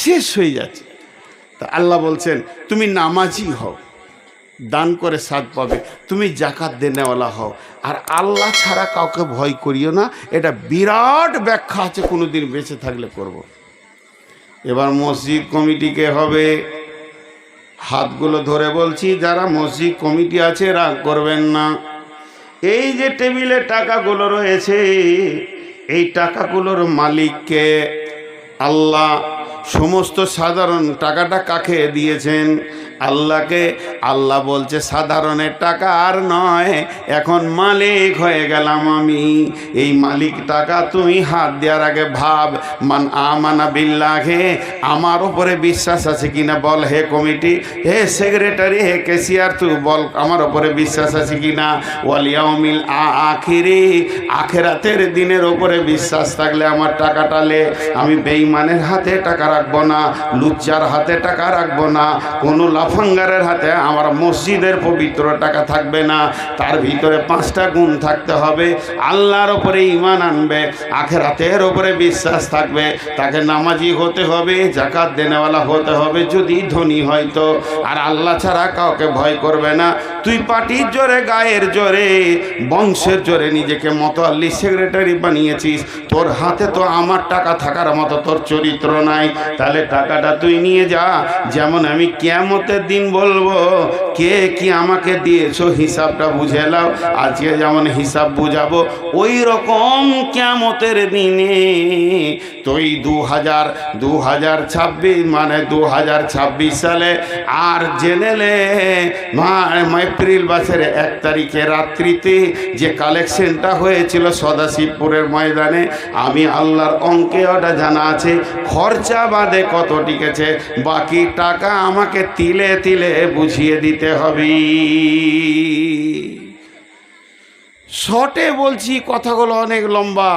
শেষ হয়ে যাচ্ছে। তা আল্লাহ বলছেন, তুমি নামাজি হও, দান করে স্বাদ পাবে। তুমি জাকাত দেনেওয়ালা হও, আর আল্লাহ ছাড়া কাউকে ভয় করিও না। এটা বিরাট ব্যাখ্যা আছে, কোনো দিন বেঁচে থাকলে করব। এবার মসজিদ কমিটিকে হবে, হাতগুলো ধরে বলছি, যারা মসজিদ কমিটি আছে রাগ করবেন না। এই যে টেবিলে টাকাগুলো রয়েছে, এই টাকাগুলোর মালিককে আল্লাহ। সমস্ত সাধারণ টাকাটা কাকে দিয়েছেন? আল্লাহকে। আল্লাহ বলছে সাধারণের টাকা আর নয়, এখন মালিক হয়ে গেলাম আমি। এই মালিক টাকা তুমি হাত দেওয়ার আগে ভাব, মান আমানা বিল্লাহে, আমার উপরে বিশ্বাস আছে কিনা বল। হে কমিটি, হে সেক্রেটারি, হে ক্যাশিয়ার, তুই বল আমার উপরে বিশ্বাস আছে কিনা। ওয়াল ইয়াউমিল আখিরি, আখিরাতের দিনের উপরে বিশ্বাস থাকলে আমার টাকাটা লে। আমি বেঈমানের হাতে টাকা রাখবো না, লুচ্চার হাতে টাকা রাখবো না, কোনো লাফাঙ্গারের হাতে আমার মসজিদের পবিত্র টাকা থাকবে না। তার ভিতরে 5টা গুণ থাকতে হবে। আল্লাহর উপরে ঈমান আনবে, আখিরাতের উপরে বিশ্বাস থাকবে, তাকে নামাজি হতে হবে, যাকাত দেনেওয়ালা হতে হবে যদি ধনী হয় তো। আর আল্লাহ ছাড়া কাউকে ভয় করবে না। তুই পার্টির জোরে, গায়ের জোরে, বংশের জোরে নিজেকে মতোয়াল্লি সেক্রেটারি বানিয়েছিস, তোর হাতে তো আমার টাকা থাকার মতো তোর চরিত্র নাই। তাহলে টাকাটা তুই নিয়ে যা। যেমন আমি কিয়ামতের দিন বলবো কে কি আমাকে দিয়েছো, হিসাবটা বুঝে নাও। আজকে যেমন হিসাব বুঝাবো, ওই রকম কিয়ামতের দিনে তুই 2026 মানে 2026 সালে আর জেনেলে এপ্রিল মাসের 1 তারিখে রাত্রিতে যে কালেকশনটা হয়েছিল সদাশিবপুরের ময়দানে, আমি আল্লাহর অঙ্কে ওটা জানা আছে। খরচা বাদে কত টিকেছে, বাকি টাকা আমাকে তিলে তিলে বুঝিয়ে দিতে হবে। শর্টে বলছি, কথাগুলো অনেক লম্বা।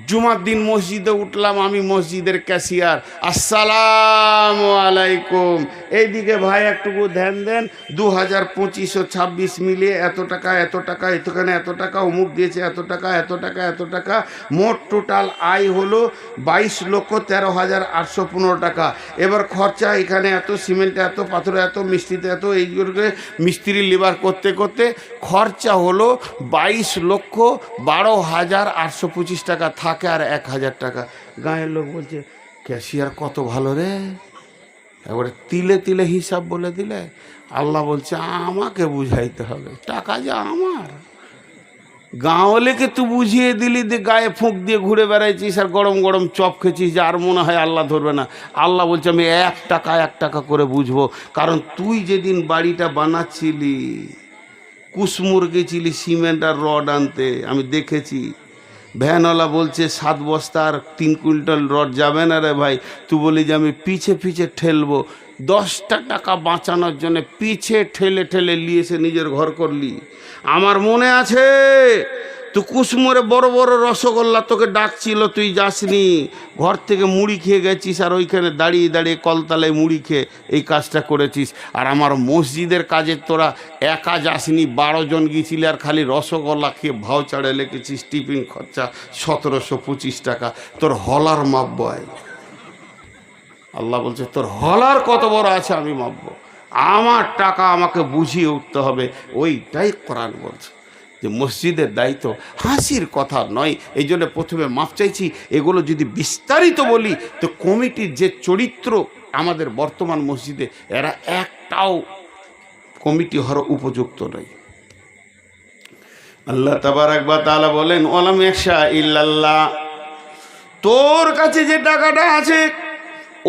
জুমার দিন মসজিদে উঠলাম, আমি মসজিদের ক্যাশিয়ার। আসসালামু আলাইকুম। এইদিকে ভাই একটুকু ধ্যান দেন, 2025 ও 26 মিলিয়ে এত টাকা, এত টাকা, এতখানে এত টাকা, অমুক দিয়েছে এত টাকা, এত টাকা, এত টাকা। মোট টোটাল আয় হলো 22,13,815 টাকা। এবার খরচা এখানে এত, সিমেন্টে এত, পাথরে এত, মিস্ত্রিতে এত, এইগুলোকে মিস্ত্রি লেবার করতে করতে খরচা হলো 22,12,825 টাকা। থাকে আর 1,000 টাকা। গাঁয়ের লোক বলছে ক্যাশিয়ার কত ভালো রে, একবারে তিলে তিলে হিসাব বলে দিলে। আল্লাহ বলছে আমাকে বুঝাইতে হবে, টাকা যা আমার। গাঁওয়ালেকে তুই বুঝিয়ে দিলি, দিয়ে গায়ে ফুঁক দিয়ে ঘুরে বেড়াইছিস আর গরম গরম চপ খেয়েছিস, যে আর মনে হয় আল্লাহ ধরবে না। আল্লাহ বলছে আমি 1 টাকা করে বুঝবো। কারণ তুই যেদিন বাড়িটা বানাচ্ছিলি, কুসমুর গেছিলি সিমেন্ট আর রড আনতে, আমি দেখেছি। ভ্যানওয়ালা বলছে 7 বস্তা আর 3 কুইন্টাল রড যাবে না রে ভাই। তুই বলি যে আমি পিছে পিছে ঠেলবো। 10টা টাকা বাঁচানোর জন্য পিছে ঠেলে ঠেলে নিয়ে এসে নিজের ঘর করলি। আমার মনে আছে তুই কুসমুরে বড় বড় রসগোল্লা তোকে ডাকছিল, তুই যাসনি, ঘর থেকে মুড়ি খেয়ে গেছিস, আর ওইখানে দাঁড়িয়ে দাঁড়িয়ে কলতলায় মুড়ি খেয়ে এই কাজটা করেছিস। আর আমার মসজিদের কাজে তোরা একা যাসনি, 12 জন গিয়েছিলি, আর খালি রসগোল্লা খেয়ে ভাউচারে লিখেছিস টিফিন খরচা 1725 টাকা। তোর হলার মাপ বয়। আল্লাহ বলছে তোর হলার কত বড় আছে আমি মাপবো। আমার টাকা আমাকে বুঝিয়ে উঠতে হবে। ওইটাই কোরআন বলছে যে মসজিদের দায়িত্ব হাসির কথা নয়। এই জন্য প্রথমে মাপ চাইছি। এগুলো যদি বিস্তারিত বলি তো কমিটির যে চরিত্র আমাদের বর্তমান মসজিদে, এরা একটাও কমিটি হওয়ার উপযুক্ত নয়। আল্লাহ তাবারাক ওয়া তাআলা বলেন ওয়ালাম ইয়াখশা ইল্লাল্লাহ, তোর কাছে যে টাকাটা আছে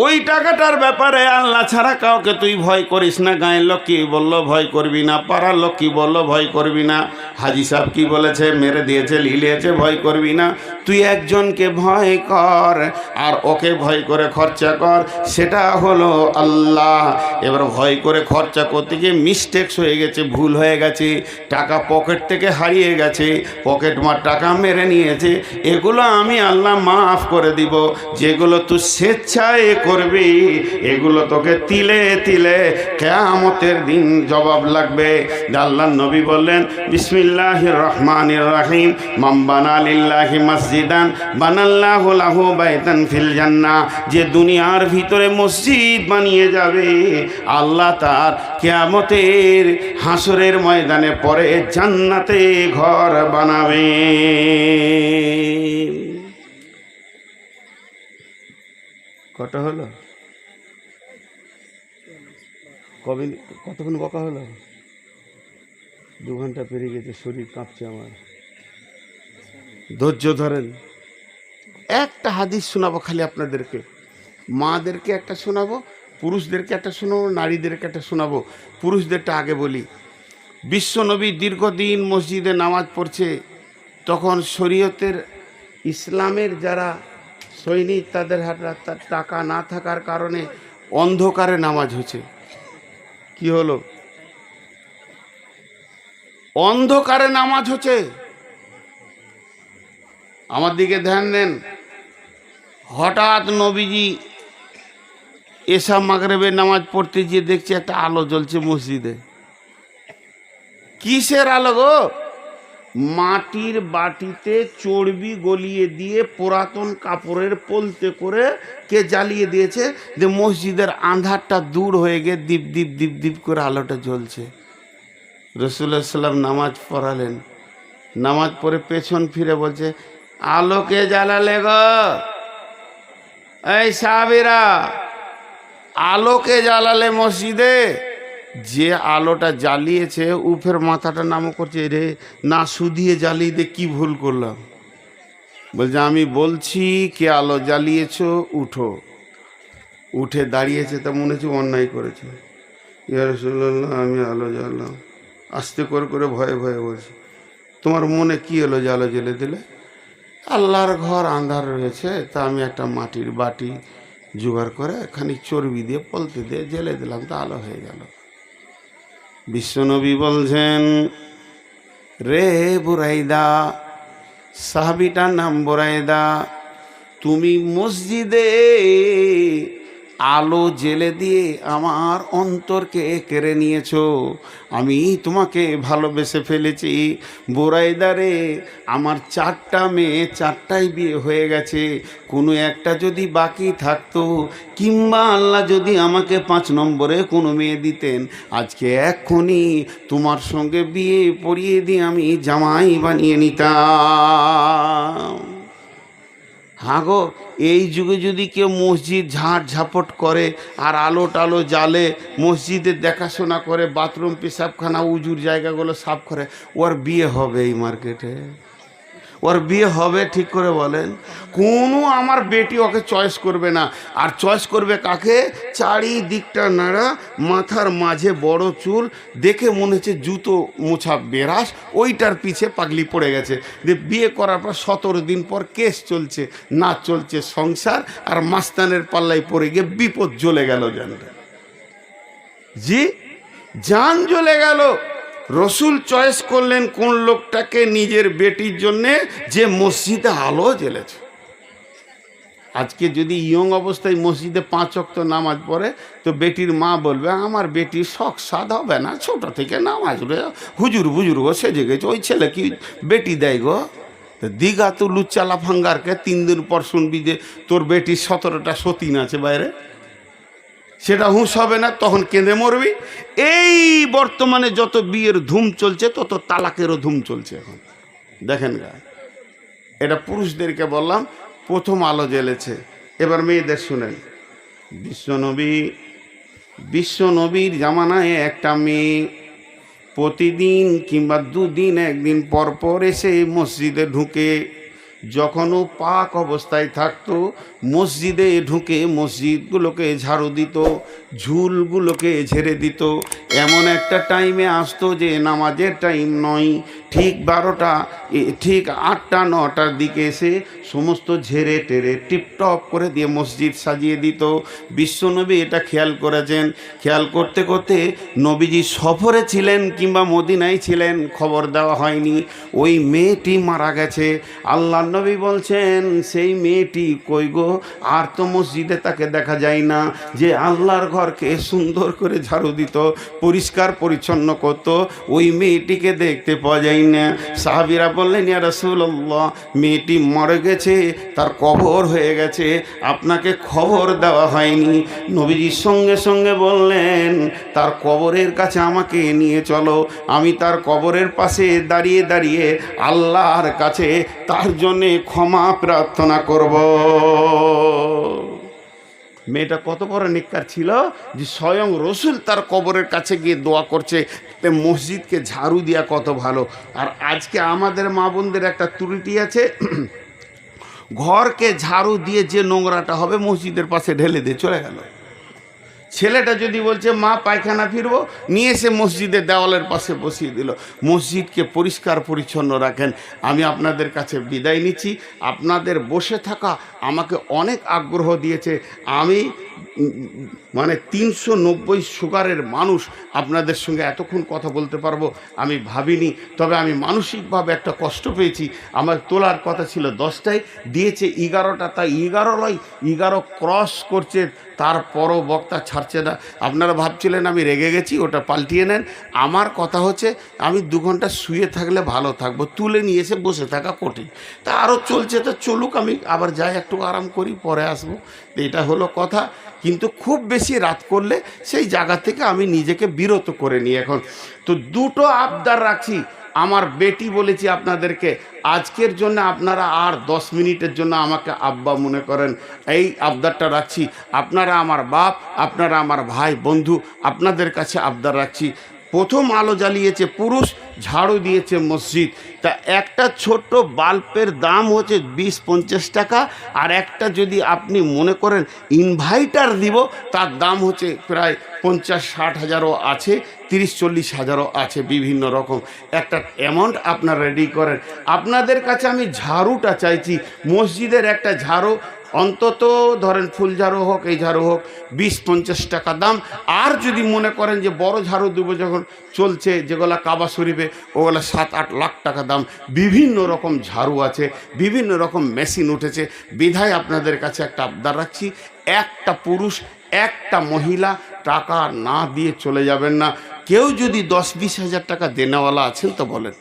ওই টাকাটার ব্যাপারে আল্লাহ ছাড়া কাউকে তুই ভয় করিস না। গায়ের লোক কি বললো ভয় করবি না, পাড়ার লোক কি বললো ভয় করবি না, হাজি সাহেব কি বলেছে মেরে দিয়েছে লিলিয়েছে ভয় করবি না। তুই একজনকে ভয় কর আর ওকে ভয় করে খরচা কর, সেটা হলো আল্লাহ। এবার ভয় করে খরচা করতে গিয়ে মিস্টেকস হয়ে গেছে, ভুল হয়ে গেছে, টাকা পকেট থেকে হারিয়ে গেছে, পকেট মার টাকা মেরে নিয়েছে, এগুলো আমি আল্লাহ মাফ করে দিব। যেগুলো তুই স্বেচ্ছায় করবি এগুলো তোকে তিলে তিলে কিয়ামতের দিন জবাব লাগবে। আল্লাহর নবী বললেন বিসমিল্লাহ বিসমিল্লাহির রহমানির রহিম মান বানা লিল্লাহি মসজিদান বানাল্লাহু লাহু বাইতান ফিল জান্নাহ। যে দুনিয়ার ভিতরে মসজিদ বানিয়ে যাবে, আল্লাহ তার কিয়ামতের হাসরের ময়দানে পরে জান্নাতে ঘর বানাবে। কত হলো? কবে কতক্ষণ বকা হলো? 2 ঘন্টা পেরিয়ে গেছে, শরীর কাঁপছে আমার। ধৈর্য ধরেন। একটা হাদিস শোনাবো খালি আপনাদেরকে, মাদেরকে একটা শোনাবো, পুরুষদেরকে একটা শোনাবো, নারীদেরকে একটা শোনাবো। পুরুষদেরটা আগে বলি। বিশ্বনবী দীর্ঘদিন মসজিদে নামাজ পড়ছে, তখন শরীয়তের ইসলামের যারা সৈনিক তাদের হাতে টাকা না থাকার কারণে অন্ধকারে নামাজ হচ্ছে। কি হলো? অন্ধকারে নামাজ হচ্ছে। আমার দিকে ধ্যান দেন। হঠাৎ নবীজি এশা মাগরিবের নামাজ পড়তে গিয়ে দেখছে একটা আলো জ্বলছে মসজিদে। কিসের আলো গো? মাটির বাটিতে চর্বি গলিয়ে দিয়ে পুরাতন কাপড়ের পলতে করে কে জ্বালিয়ে দিয়েছে, যে মসজিদের আঁধারটা দূর হয়ে গিয়ে দীপ দীপ দীপ দীপ করে আলোটা জ্বলছে। রাসূলুল্লাহ সাল্লাম নামাজ পড়ালেন, নামাজ পড়ে পেছন ফিরে বলছে, আলোকে জ্বালালে গো এই সাহাবীরা, আলোকে জ্বালালে মসজিদে। যে আলোটা জ্বালিয়েছে উপের মাথাটা নামও করছে, রে না শুধিয়ে জ্বালিয়ে দিয়ে কি ভুল করলাম। বলছে আমি বলছি কে আলো জ্বালিয়েছো, উঠো। উঠে দাঁড়িয়েছে, তা মনে হচ্ছে অন্যায় করেছে। ইয়া রাসূলুল্লাহ আমি আলো জ্বাললাম। আস্তে করে করে ভয়ে ভয়ে বলছি, তোমার মনে কি হলো যে আলো জ্বেলে দিলে? আল্লাহর ঘর আন্ধার রয়েছে, তা আমি একটা মাটির বাটি জোগাড় করে খানিক চর্বি দিয়ে পলতে দিয়ে জ্বেলে দিলাম, তা আলো হয়ে গেল। বিশ্বনবী বলছেন, রে বুরাইদা, সাহাবীটার নাম বুরাইদা, তুমি মসজিদে আলো জেলে দিয়ে আমার অন্তরকে কেড়ে নিয়েছো। আমি তোমাকে ভালোবেসে ফেলেছি। বুরাইদা রে, আমার 4টা মেয়ে, 4টাই বিয়ে হয়ে গেছে। কোনো একটা যদি বাকি থাকতো, কিংবা আল্লাহ যদি আমাকে 5 নম্বরে কোনো মেয়ে দিতেন, আজকে এক্ষুনি তোমার সঙ্গে বিয়ে পড়িয়ে দিয়ে আমি জামাই বানিয়ে নিতাম। হ্যাঁ গো, এই যুগে যদি কেউ মসজিদ ঝাঁট ঝাপট করে আর আলো টালো জ্বালে, মসজিদের দেখাশোনা করে, বাথরুম পেশাবখানা উজুর জায়গাগুলো সাফ করে, ওর বিয়ে হবে এই মার্কেটে? ওর বিয়ে হবে ঠিক করে বলেন? কোনো আমার বেটি ওকে চয়েস করবে না। আর চয়েস করবে কাকে? চারিদিকটা নাড়া, মাথার মাঝে বড় চুল, দেখে মনে হচ্ছে জুতো মোছা বেরাস, ওইটার পিছে পাগলি পড়ে গেছে। যে বিয়ে করার পর 17 দিন পর কেস চলছে, না চলছে সংসার, আর মাস্তানের পাল্লায় পড়ে গিয়ে বিপদ জ্বলে গেল জানটা। জি, জান জ্বলে গেল। রসুল চয়েস করলেন কোন লোকটাকে নিজের বেটির জন্যে, যে মসজিদে আলো জ্বেলেছে। আজকে যদি ইয়ং অবস্থায় মসজিদে 5 ওয়াক্ত নামাজ পড়ে, তো বেটির মা বলবে আমার বেটির শখ সাদ হবে না, ছোট থেকে নামাজ হুজুর বুজুর্গ সেজে গেছে, ওই ছেলে কি বেটি দেয় গো? দীঘা তো লুচ্চালা ফাঙ্গারকে 3 দিন পর শুনবি যে তোর বেটির 17টা সতীন আছে বাইরে, সেটা হুঁশ হবে না, তখন কেঁদে মরবি। এই বর্তমানে যত বিয়ের ধুম চলছে, তত তালাকেরও ধুম চলছে এখন। দেখেন গা, এটা পুরুষদেরকে বললাম, প্রথম আলো জ্বেলেছে। এবার মেয়েদের শুনেন। বিশ্বনবীর জামানায় একটা মেয়ে প্রতিদিন কিংবা 2 দিন 1 দিন পর পর এসে মসজিদে ঢুকে, যখনও পাক অবস্থায় থাকতো, মসজিদে ঢুকে মসজিদগুলোকে ঝাড়ু দিত, ঝুলগুলোকে ঝেড়ে দিত। এমন একটা টাইমে আসতো যে নামাজের টাইম নয়, ঠিক 12টা, ঠিক 8টা 9টার দিকে এসে সমস্ত ঝেড়ে টেরে টিপটপ করে দিয়ে মসজিদ সাজিয়ে দিত। বিশ্বনবী এটা খেয়াল করেছেন। খেয়াল করতে করতে নবীজি সফরে ছিলেন কিংবা মদিনায় ছিলেন, খবর দেওয়া হয়নি। ওই মেয়েটি মারা গেছে। আল্লাহ নবী বলছেন সেই মেয়েটি কই গো, আর তো মসজিদে তাকে দেখা যায় না যে আল্লাহর ঘরকে সুন্দর করে ঝাড়ু দিত, পরিষ্কার পরিচ্ছন্ন করত, ওই মেয়েটিকে দেখতে পাওয়া যায় না। সাহাবীরা বললেন ইয়া রাসূলুল্লাহ, মেয়েটি মরে গেছে, তার কবর হয়ে গেছে, আপনাকে খবর দেওয়া হয়নি। নবীজির সঙ্গে সঙ্গে বললেন তার কবরের কাছে আমাকে নিয়ে চলো, আমি তার কবরের পাশে দাঁড়িয়ে দাঁড়িয়ে আল্লাহর কাছে তার জন্যে ক্ষমা প্রার্থনা করব। মেয়েটা কত বড় নেককার ছিল যে স্বয়ং রসুল তার কবরের কাছে গিয়ে দোয়া করছে। মসজিদকে ঝাড়ু দেওয়া কত ভালো। আর আজকে আমাদের মা বোনদের একটা ত্রুটি আছে, ঘরকে ঝাড়ু দিয়ে যে নোংরাটা হবে মসজিদের পাশে ঢেলে দিয়ে চলে গেল। ছেলেটা যদি বলছে মা পায়খানা ফিরবো, নিয়ে এসে মসজিদের দেওয়ালের পাশে বসিয়ে দিল। মসজিদকে পরিষ্কার পরিচ্ছন্ন রাখেন। আমি আপনাদের কাছে বিদায় নিচ্ছি। আপনাদের বসে থাকা আমাকে অনেক আগ্রহ দিয়েছে। আমি মানে 390 সুগারের মানুষ, আপনাদের সঙ্গে এতক্ষণ কথা বলতে পারবো আমি ভাবিনি। তবে আমি মানসিকভাবে একটা কষ্ট পেয়েছি। আমার তোলার কথা ছিল 10টায়, দিয়েছে 11টা, তাই 11 নয় 11 ক্রস করছে, তারপরও বক্তা ছাড়ছে না। আপনারা ভাবছিলেন আমি রেগে গেছি, ওটা পাল্টিয়ে নেন। আমার কথা হচ্ছে আমি 2 ঘন্টা শুয়ে থাকলে ভালো থাকবো, তুলে নিয়ে এসে বসে থাকা কঠিন। তা আরও চলছে, তো চলুক, আমি আবার যাই একটু আরাম করি, পরে আসবো। এটা হলো কথা। কিন্তু খুব বেশি রাত করলে সেই জায়গা থেকে আমি নিজেকে বিরত করে নিই এখন। তো 2টো আবদার রাখছি। আমার বেটি বলেছি আপনাদেরকে, আজকের জন্য আপনারা আর 10 মিনিটের জন্য আমাকে আব্বা মনে করেন, এই আবদারটা রাখছি। আপনারা আমার বাপ, আপনারা আমার ভাই বন্ধু, আপনাদের কাছে আবদার রাখছি। প্রথম আলো জ্বালিয়েছে পুরুষ, ঝাড়ু দিয়েছে মসজিদ। তা একটা ছোট্ট বাল্বের দাম হচ্ছে 20-50 টাকা, আর একটা যদি আপনি মনে করেন ইনভার্টার দিব, তার দাম হচ্ছে প্রায় 50-60 হাজারও আছে, 30-40 হাজারও আছে, বিভিন্ন রকম। একটা অ্যামাউন্ট আপনারা রেডি করেন। আপনাদের কাছে আমি ঝাড়ুটা চাইছি, মসজিদের একটা ঝাড়ু, অন্তত ধরেন ফুল ঝাড়ু হোক, এই ঝাড়ু হোক, 20-50 টাকা দাম। আর যদি মনে করেন যে বড় ঝাড়ু দেবো, যখন চলছে যেগুলো কাবা শরীফে, ওগুলো 7-8 লাখ টাকা দাম। বিভিন্ন রকম ঝাড়ু আছে, বিভিন্ন রকম মেশিন উঠেছে। বিধায় আপনাদের কাছে একটা আবদার রাখছি, একটা পুরুষ একটা মহিলা টাকা না দিয়ে চলে যাবেন না। কেউ যদি 10-20 হাজার টাকা দেনেওয়ালা আছেন তো বলেন।